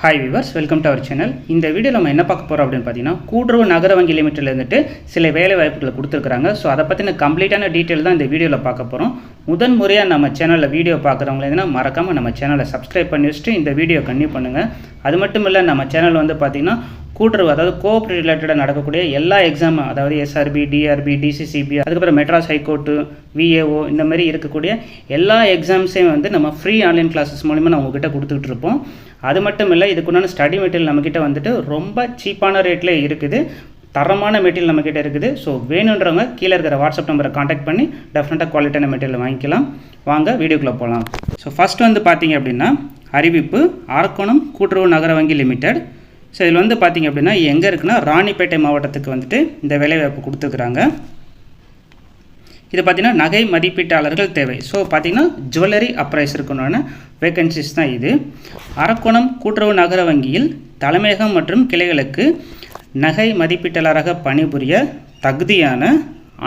Hi viewers, welcome to our channel. இந்த video நம்ம என்ன பார்க்க போகிறோம் அப்படின்னு பார்த்தீங்கன்னா, கூட்டுறவு நகர வங்கி லிமிட்டில் இருந்துட்டு சில வேலை வாய்ப்புகளை கொடுத்துருக்காங்க. ஸோ அதை பற்றின கம்ப்ளீட்டான டீட்டெயில் தான் இந்த வீடியோவில் பார்க்க போகிறோம். முதன் முறையாக நம்ம சேனலில் வீடியோ பார்க்குறவங்களே இருந்தால் மறக்காமல் நம்ம சேனலை சப்ஸ்கிரைப் பண்ணி வச்சுட்டு இந்த வீடியோ கன்டினியூ பண்ணுங்கள். அது மட்டும் இல்லை, நம்ம சேனல் வந்து பார்த்திங்கன்னா கூட்டுறவு அதாவது கோஆப் ரிலேட்டடாக நடக்கக்கூடிய எல்லா எக்ஸாம், அதாவது எஸ்ஆர்பி, டிஆர்பி, டிசிசிபி, அதுக்கப்புறம் மெட்ராஸ் ஹைகோர்ட்டு, விஏஓ, இந்த மாதிரி இருக்கக்கூடிய எல்லா எக்ஸாம்ஸையும் வந்து நம்ம ஃப்ரீ ஆன்லைன் கிளாஸஸ் மூலிமா நான் உங்ககிட்ட கொடுத்துக்கிட்டு இருப்போம். அது மட்டும் இல்லை, இதுக்குண்டான ஸ்டடி மெட்டீரியல் நம்மக்கிட்ட வந்துட்டு ரொம்ப சீப்பான ரேட்டில் இருக்குது, தரமான மெட்டீரியல் நம்மக்கிட்ட இருக்குது. ஸோ வேணுன்றவங்க கீழே இருக்கிற வாட்ஸ்அப் நம்பரை காண்டாக்ட் பண்ணி டெஃபினட்டாக குவாலிட்டியான மெட்டீரியல் வாங்கிக்கலாம். வாங்க வீடியோக்குள்ளே போகலாம். ஸோ ஃபஸ்ட் வந்து பார்த்தீங்க அப்படின்னா, அறிவிப்பு அரக்கோணம் கூட்டுறவு நகர வங்கி லிமிடெட். ஸோ இதில் வந்து பார்த்திங்க அப்படின்னா எங்கே இருக்குன்னா, ராணிப்பேட்டை மாவட்டத்துக்கு வந்துட்டு இந்த வேலைவாய்ப்பு கொடுத்துருக்குறாங்க. இது பார்த்திங்கன்னா நகை மதிப்பீட்டாளர்கள் தேவை. ஸோ பார்த்திங்கன்னா ஜுவல்லரி அப்ரைஸருக்குண்டான வேகன்சிஸ் தான் இது. அரக்கோணம் கூட்டுறவு நகர வங்கியில் தலைமையகம் மற்றும் கிளைகளுக்கு நகை மதிப்பீட்டாளராக பணிபுரிய தகுதியான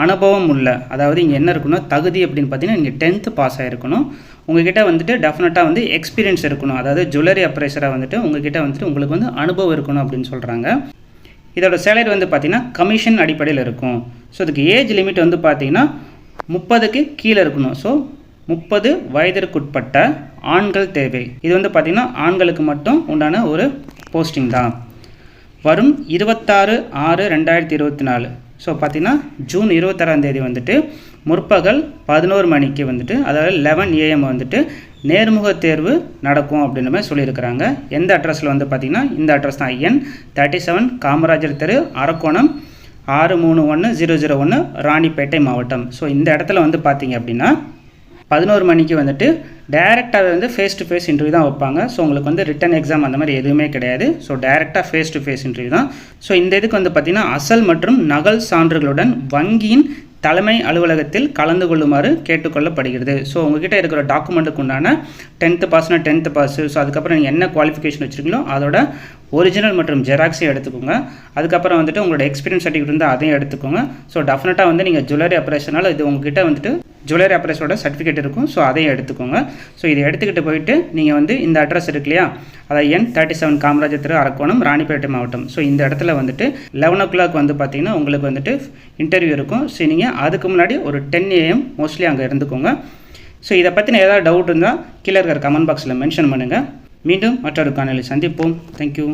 அனுபவம் உள்ள, அதாவது இங்கே என்ன இருக்கணும் தகுதி அப்படின்னு பார்த்தீங்கன்னா, நீங்கள் 10th பாஸ் ஆகிருக்கணும். உங்கள்கிட்ட வந்துட்டு டெஃபினட்டாக வந்து எக்ஸ்பீரியன்ஸ் இருக்கணும். அதாவது ஜுவல்லரி அப்ரைஸராக வந்துட்டு உங்கள்கிட்ட வந்துட்டு உங்களுக்கு வந்து அனுபவம் இருக்கணும் அப்படின்னு சொல்கிறாங்க. இதோட சேலரி வந்து பார்த்திங்கன்னா கமிஷன் அடிப்படையில் இருக்கும். ஸோ இதுக்கு ஏஜ் லிமிட் வந்து பார்த்திங்கன்னா 30க்கு கீழே இருக்கணும். ஸோ 30 வயதிற்குட்பட்ட ஆண்கள் தேவை. இது வந்து பார்த்திங்கன்னா ஆண்களுக்கு மட்டும் உண்டான ஒரு போஸ்டிங் தான். வரும் 26/6/2024, ஸோ பார்த்திங்கன்னா ஜூன் 26 வந்துட்டு முற்பகல் 11 மணிக்கு வந்துட்டு, அதாவது 11 AM வந்துட்டு நேர்முக தேர்வு நடக்கும் அப்படின்னு மாதிரி சொல்லியிருக்கிறாங்க. எந்த அட்ரஸில் வந்து பார்த்திங்கன்னா இந்த அட்ரஸ் தான், எண் 37 காமராஜர் தெரு, அரக்கோணம் 631001, ராணிப்பேட்டை மாவட்டம். ஸோ இந்த இடத்துல வந்து பார்த்திங்க அப்படின்னா 11 மணிக்கு வந்துட்டு டேரெக்டாக வந்து ஃபேஸ் டு ஃபேஸ் இன்டர்வியூ தான் வைப்பாங்க. ஸோ உங்களுக்கு வந்து ரிட்டன் எக்ஸாம் அந்த மாதிரி எதுவுமே கிடையாது. ஸோ டேரெக்டாக ஃபேஸ் டு ஃபேஸ் இன்டர்வியூ தான். ஸோ இந்த இதுக்கு வந்து பார்த்திங்கன்னா அசல் மற்றும் நகல் சான்றுகளுடன் வங்கியின் தலைமை அலுவலகத்தில் கலந்து கொள்ளுமாறு கேட்டுக்கொள்ளப்படுகிறது. ஸோ உங்ககிட்ட இருக்கிற டாக்குமெண்ட்டுக்கு உண்டான 10th பாஸ்னா 10th பாஸு, ஸோ அதுக்கப்புறம் நீங்கள் என்ன குவாலிஃபிகேஷன் வச்சுருக்கீங்களோ அதோட ஒரிஜினல் மற்றும் ஜெராக்ஸையும் எடுத்துக்கோங்க. அதுக்கப்புறம் வந்துட்டு உங்களோட எக்ஸ்பீரியன்ஸ் சர்டிஃபிகேட் வந்து அதையும் எடுத்துக்கோங்க. ஸோ டெஃபினட்டாக வந்து நீங்கள் ஜுவல்லரி அப்ரேஷனால் இது உங்ககிட்ட வந்துட்டு ஜுவல்லரி அப்ரேஸோட சர்டிஃபிகேட் இருக்கும். ஸோ அதையும் எடுத்துக்கோங்க. ஸோ இதை எடுத்துக்கிட்டு போயிட்டு நீங்கள் வந்து இந்த அட்ரஸ் இருக்கு இல்லையா, அதாவது எண் 37 காமராஜர் தெரு, அரக்கோணம், ராணிப்பேட்டை மாவட்டம். ஸோ இந்த இடத்துல வந்துட்டு 11 o'clock வந்து பார்த்தீங்கன்னா உங்களுக்கு வந்துட்டு இன்டர்வியூ இருக்கும். ஸோ நீங்கள் அதுக்கு முன்னாடி ஒரு 10 AM மோஸ்ட்லி அங்கே இருந்துக்கோங்க. ஸோ இதை பற்றின ஏதாவது டவுட் இருந்தால் கீழே இருக்கிற கமெண்ட் பாக்ஸில் மென்ஷன் பண்ணுங்கள். மீண்டும் மற்றொரு காணொளியில் சந்திப்போம். தேங்க்யூ.